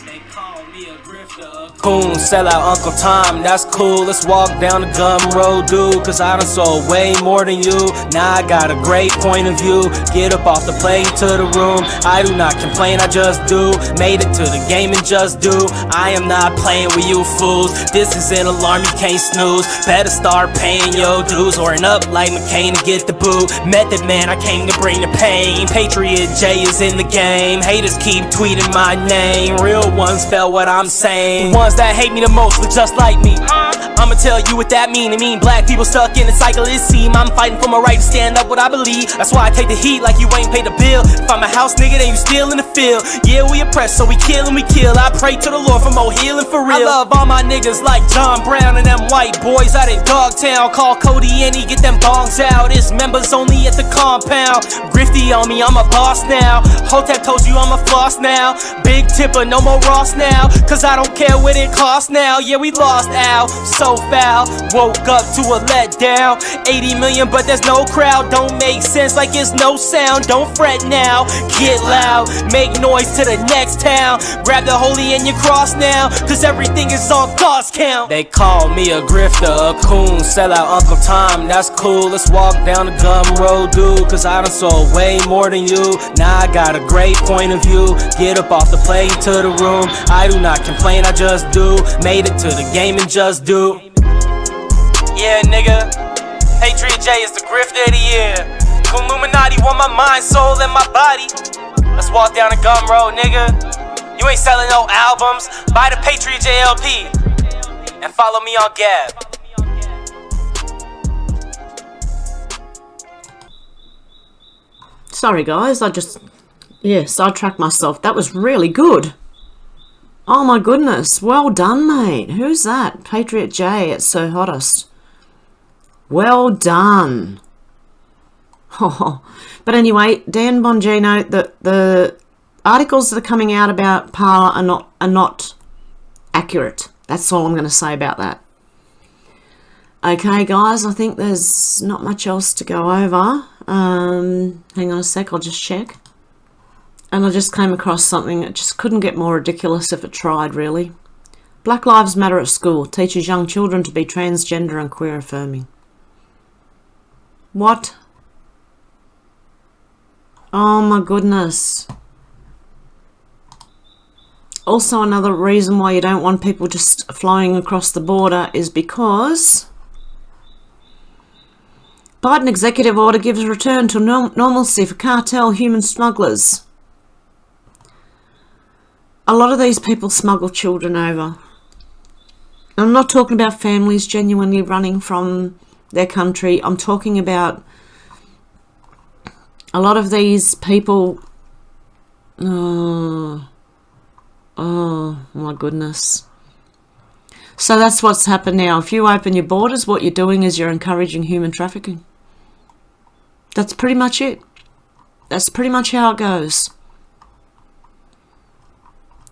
They call me a grifter. Coon, sell out Uncle Tom, that's cool. Let's walk down the gum road, dude. Cause I done sold way more than you. Now I got a great point of view. Get up off the plane to the room. I do not complain, I just do. Made it to the game and just do. I am not playing with you fools. This is an alarm, you can't snooze. Better start paying your dues. Or an up like McCain to get the boot. Method man, I came to bring the pain. Patriot J is in the game. Haters keep tweeting my name. Real ones felt what I'm saying. The ones that hate me the most look just like me. I'ma tell you what that mean. It mean black people stuck in the cycle, it seem. I'm fighting for my right to stand up what I believe. That's why I take the heat like you ain't paid the bill. If I'm a house nigga, then you still in the feel. Yeah, we oppressed, so we kill and we kill. I pray to the Lord for more healing for real. I love all my niggas like John Brown and them white boys out in Dogtown. Call Cody and he get them bongs out. It's members only at the compound. Grifty on me, I'm a boss now. Hotep told you I'm a floss now. Big tipper, no more Ross now. Cause I don't care what it costs now. Yeah, we lost Al, so foul. Woke up to a letdown. 80 million, but there's no crowd. Don't make sense like it's no sound. Don't fret now, get loud. Make noise to the next town. Grab the holy and your cross now. Cause everything is on God's count. They call me a grifter, a coon. Sell out Uncle Tom, that's cool. Let's walk down the gum road, dude. Cause I done saw way more than you. Now I got a great point of view. Get up off the plane to the room. I do not complain, I just do. Made it to the game and just do. Yeah, nigga. Patriot J is the grifter of the year. Illuminati want my mind, soul, and my body. Let's walk down the gum road, nigga. You ain't selling no albums. Buy the Patriot J LP. And follow me on Gab. Sorry guys, I just, sidetracked myself. That was really good. Oh my goodness, well done mate. Who's that? Patriot J at So Hottest. Well done. Oh, but anyway, Dan Bongino, the articles that are coming out about Parler are not accurate. That's all I'm going to say about that. Okay, guys, I think there's not much else to go over. Hang on a sec, I'll just check. And I just came across something that just couldn't get more ridiculous if it tried, really. Black Lives Matter at school teaches young children to be transgender and queer affirming. What? Oh my goodness. Also, another reason why you don't want people just flying across the border is because Biden executive order gives a return to normalcy for cartel human smugglers. A lot of these people smuggle children over. I'm not talking about families genuinely running from their country. I'm talking about a lot of these people. Oh my goodness. So that's what's happened now. If you open your borders, what you're doing is you're encouraging human trafficking. That's pretty much it. That's pretty much how it goes.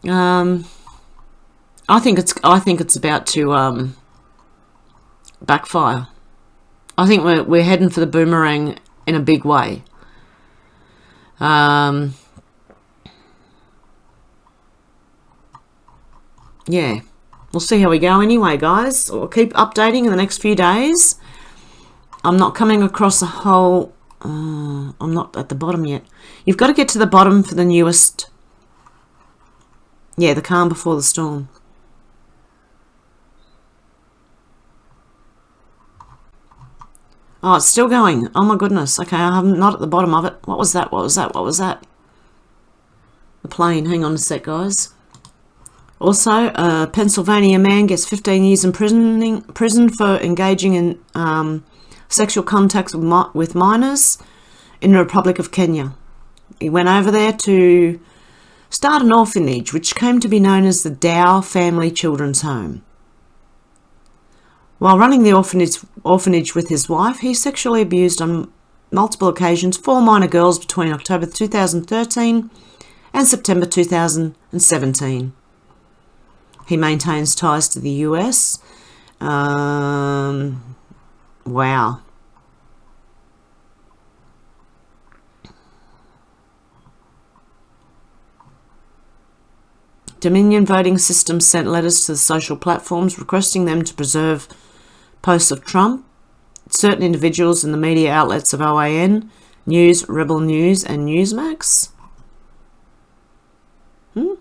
I think it's about to backfire. I think we're heading for the boomerang in a big way. Yeah, we'll see how we go anyway, guys. We'll keep updating in the next few days. I'm not coming across a whole... I'm not at the bottom yet. You've got to get to the bottom for the newest... Yeah, the calm before the storm. Oh, it's still going. Oh my goodness. Okay, I'm not at the bottom of it. What was that? What was that? What was that? The plane. Hang on a sec, guys. Also, a Pennsylvania man gets 15 years in prison for engaging in sexual contact with minors in the Republic of Kenya. He went over there to start an orphanage, which came to be known as the Dow Family Children's Home. While running the orphanage with his wife, he sexually abused on multiple occasions 4 minor girls between October 2013 and September 2017. He maintains ties to the US. Wow. Dominion voting system sent letters to the social platforms requesting them to preserve posts of Trump. Certain individuals in the media outlets of OAN, News, Rebel News, and Newsmax. The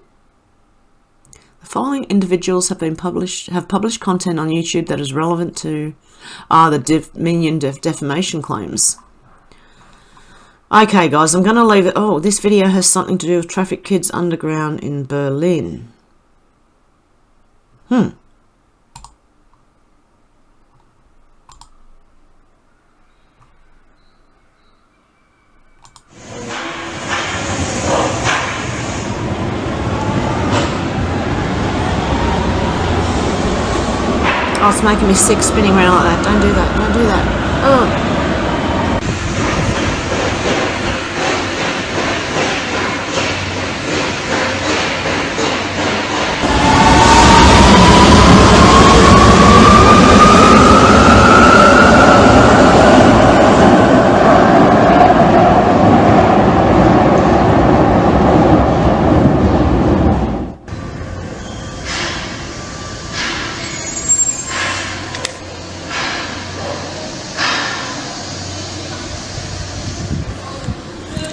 following individuals have published content on YouTube that is relevant to the Dominion defamation claims. Okay, guys, I'm going to leave it. Oh, this video has something to do with traffic kids underground in Berlin. Oh, it's making me sick spinning around like that. Don't do that. Don't do that. Oh.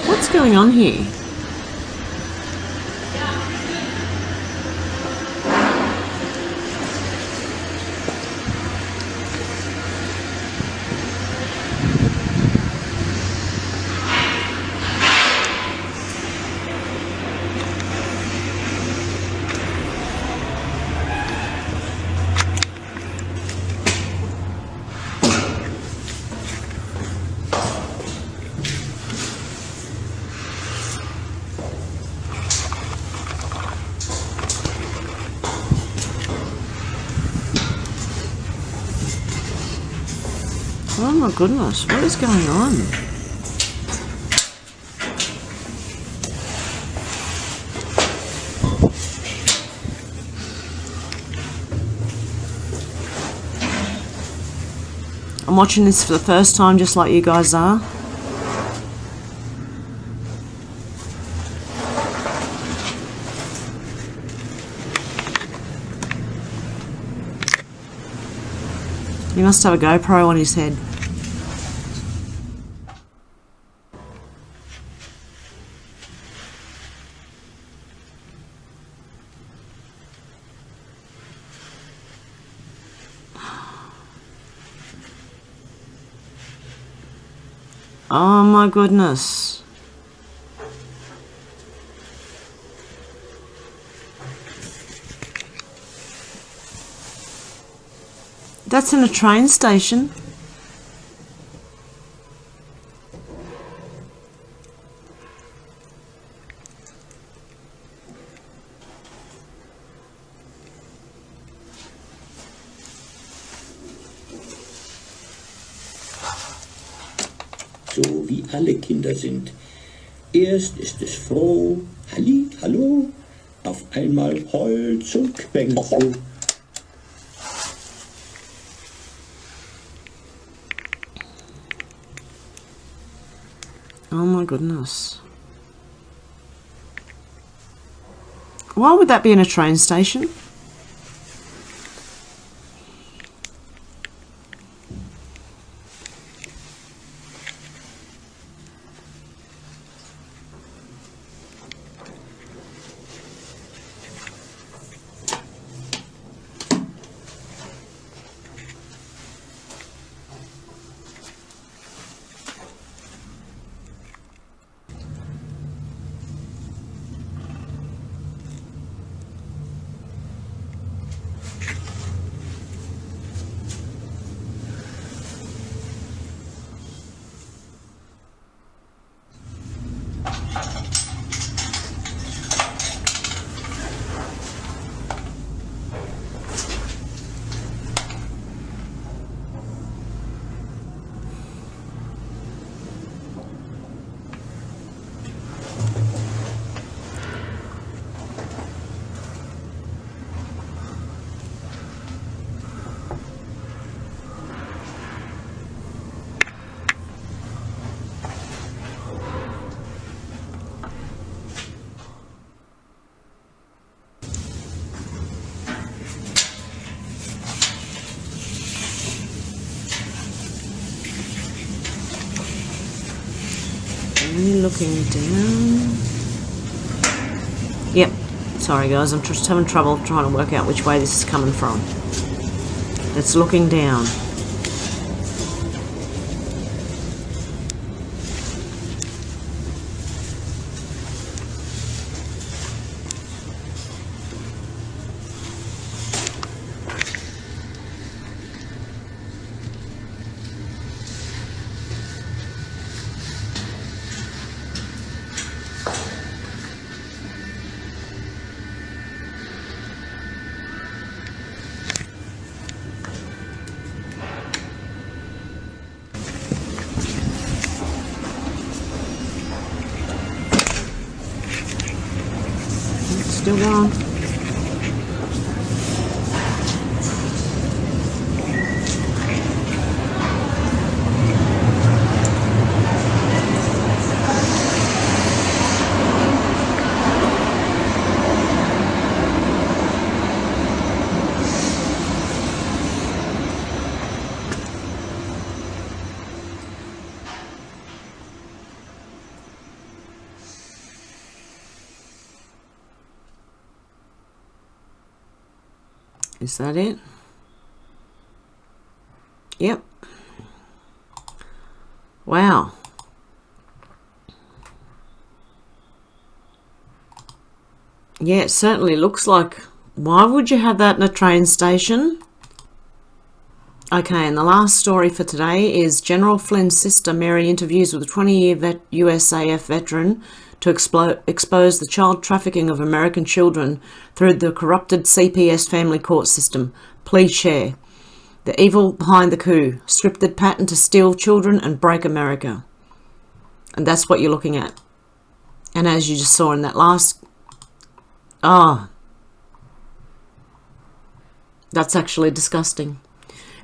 What's going on here? Oh my goodness, what is going on? I'm watching this for the first time just like you guys are. He must have a GoPro on his head. Oh my goodness. That's in a train station. So wie alle Kinder sind. Erst ist es froh, Halli, hallo, auf einmal Holz und Quenzel. Oh my goodness. Why would that be in a train station? Really looking down. Yep. Sorry guys, I'm just having trouble trying to work out which way this is coming from. It's looking down. still going. Is that it? Yep. Wow. Yeah, it certainly looks like. Why would you have that in a train station? Okay, and the last story for today is General Flynn's sister Mary interviews with a 20-year USAF veteran to expose the child trafficking of American children through the corrupted CPS family court system. Please share. The evil behind the coup, scripted pattern to steal children and break America. And that's what you're looking at. And as you just saw in that last... that's actually disgusting.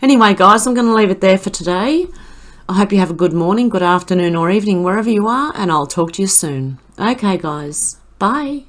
Anyway, guys, I'm going to leave it there for today. I hope you have a good morning, good afternoon or evening, wherever you are, and I'll talk to you soon. Okay, guys. Bye.